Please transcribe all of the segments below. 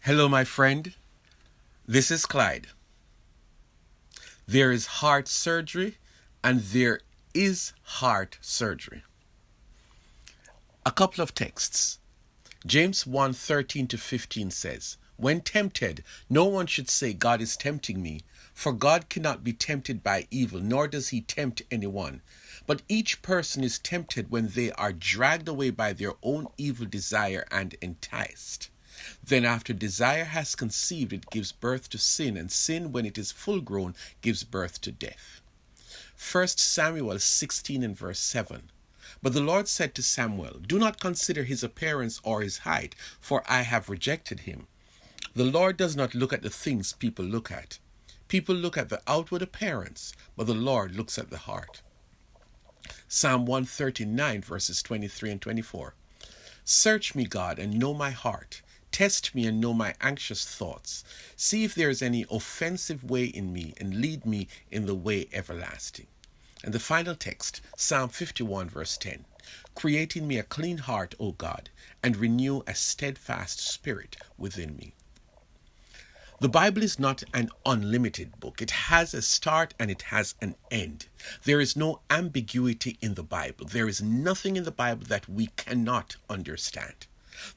Hello, my friend. This is Clyde. There is heart surgery and there is heart surgery. A couple of texts. James 1:13-15 says, "When tempted, no one should say, 'God is tempting me,' for God cannot be tempted by evil, nor does he tempt anyone. But each person is tempted when they are dragged away by their own evil desire and enticed. Then after desire has conceived, it gives birth to sin, and sin, when it is full grown, gives birth to death." 1 Samuel 16 and verse 7. "But the Lord said to Samuel, 'Do not consider his appearance or his height, for I have rejected him.' The Lord does not look at the things people look at. People look at the outward appearance, but the Lord looks at the heart." Psalm 139 verses 23 and 24. "Search me, God, and know my heart. Test me and know my anxious thoughts. See if there is any offensive way in me, and lead me in the way everlasting." And the final text, Psalm 51 verse 10. "Create in me a clean heart, O God, and renew a steadfast spirit within me." The Bible is not an unlimited book. It has a start and it has an end. There is no ambiguity in the Bible. There is nothing in the Bible that we cannot understand.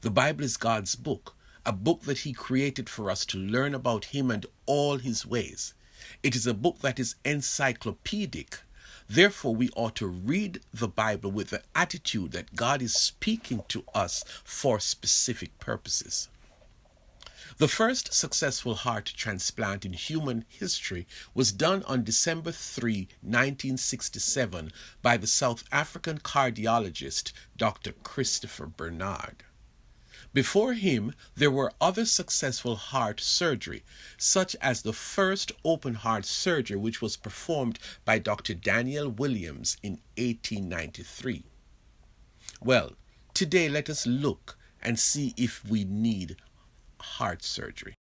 The Bible is God's book, a book that he created for us to learn about him and all his ways. It is a book that is encyclopedic. Therefore, we ought to read the Bible with the attitude that God is speaking to us for specific purposes. The first successful heart transplant in human history was done on December 3, 1967 by the South African cardiologist Dr. Christopher Bernard. Before him, there were other successful heart surgery, such as the first open heart surgery, which was performed by Dr. Daniel Williams in 1893. Well, today let us look and see if we need heart surgery.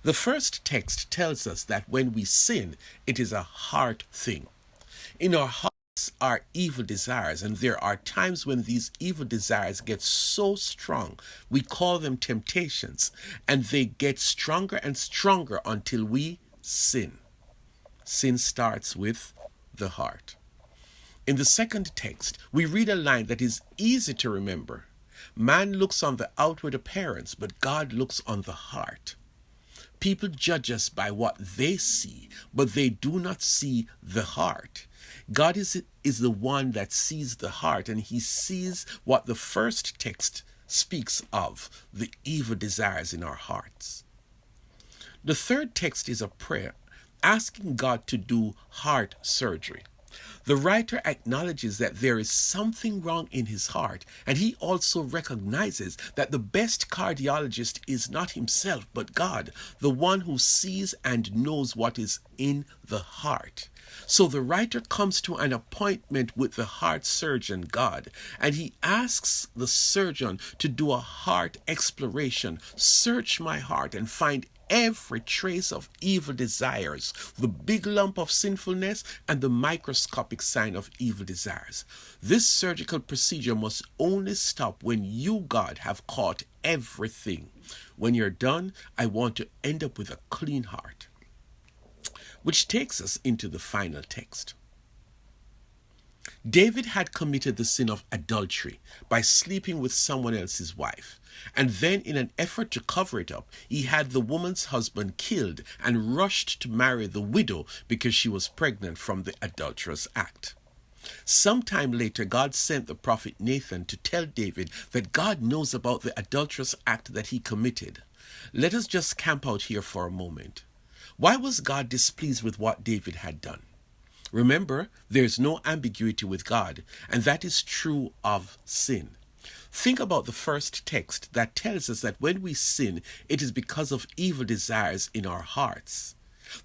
The first text tells us that when we sin, it is a heart thing. In our hearts are evil desires, and there are times when these evil desires get so strong, we call them temptations, and they get stronger and stronger until we sin. Sin starts with the heart. In the second text, we read a line that is easy to remember. "Man looks on the outward appearance, but God looks on the heart." People judge us by what they see, but they do not see the heart. God is the one that sees the heart, and he sees what the first text speaks of, the evil desires in our hearts. The third text is a prayer, asking God to do heart surgery. The writer acknowledges that there is something wrong in his heart, and he also recognizes that the best cardiologist is not himself, but God, the one who sees and knows what is in the heart. So the writer comes to an appointment with the heart surgeon, God, and he asks the surgeon to do a heart exploration, search my heart and find every trace of evil desires, the big lump of sinfulness and the microscopic sign of evil desires. This surgical procedure must only stop when you, God, have caught everything. When you're done, I want to end up with a clean heart. Which takes us into the final text. David had committed the sin of adultery by sleeping with someone else's wife, and then in an effort to cover it up, he had the woman's husband killed and rushed to marry the widow because she was pregnant from the adulterous act. Sometime later, God sent the prophet Nathan to tell David that God knows about the adulterous act that he committed. Let us just camp out here for a moment. Why was God displeased with what David had done? Remember, there is no ambiguity with God, and that is true of sin. Think about the first text that tells us that when we sin, it is because of evil desires in our hearts.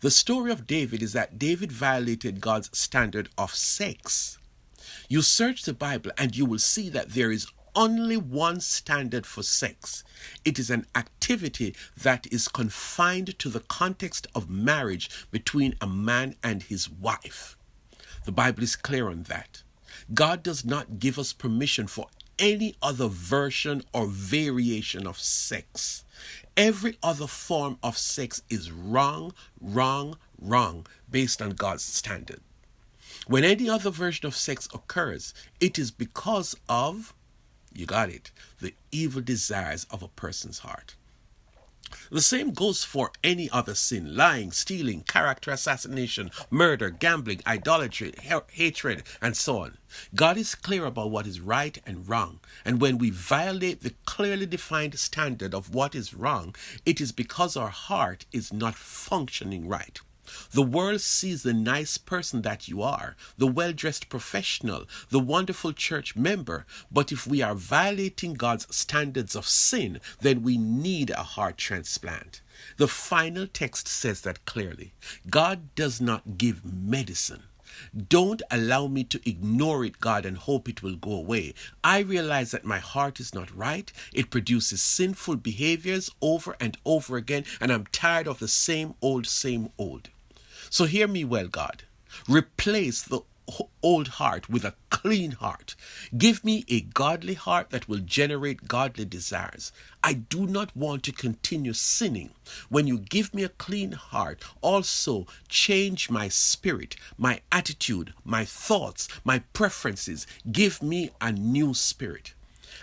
The story of David is that David violated God's standard of sex. You search the Bible and you will see that there is only one standard for sex. It is an activity that is confined to the context of marriage between a man and his wife. The Bible is clear on that. God does not give us permission for any other version or variation of sex. Every other form of sex is wrong, wrong, wrong, based on God's standard. When any other version of sex occurs, it is because of, you got it, the evil desires of a person's heart. The same goes for any other sin: lying, stealing, character assassination, murder, gambling, idolatry, hatred, and so on. God is clear about what is right and wrong, and when we violate the clearly defined standard of what is wrong, it is because our heart is not functioning right. The world sees the nice person that you are, the well-dressed professional, the wonderful church member, but if we are violating God's standards of sin, then we need a heart transplant. The final text says that clearly. God does not give medicine. Don't allow me to ignore it, God, and hope it will go away. I realize that my heart is not right. It produces sinful behaviors over and over again, and I'm tired of the same old, same old. So hear me well, God. Replace the old heart with a clean heart. Give me a godly heart that will generate godly desires. I do not want to continue sinning. When you give me a clean heart, also change my spirit, my attitude, my thoughts, my preferences. Give me a new spirit.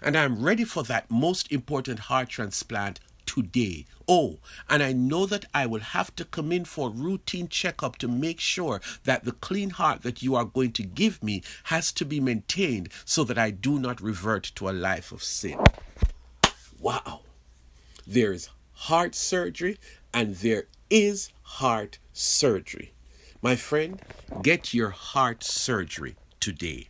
And I'm ready for that most important heart transplant today. Oh, and I know that I will have to come in for routine checkup to make sure that the clean heart that you are going to give me has to be maintained so that I do not revert to a life of sin. Wow. There is heart surgery and there is heart surgery. My friend, get your heart surgery today.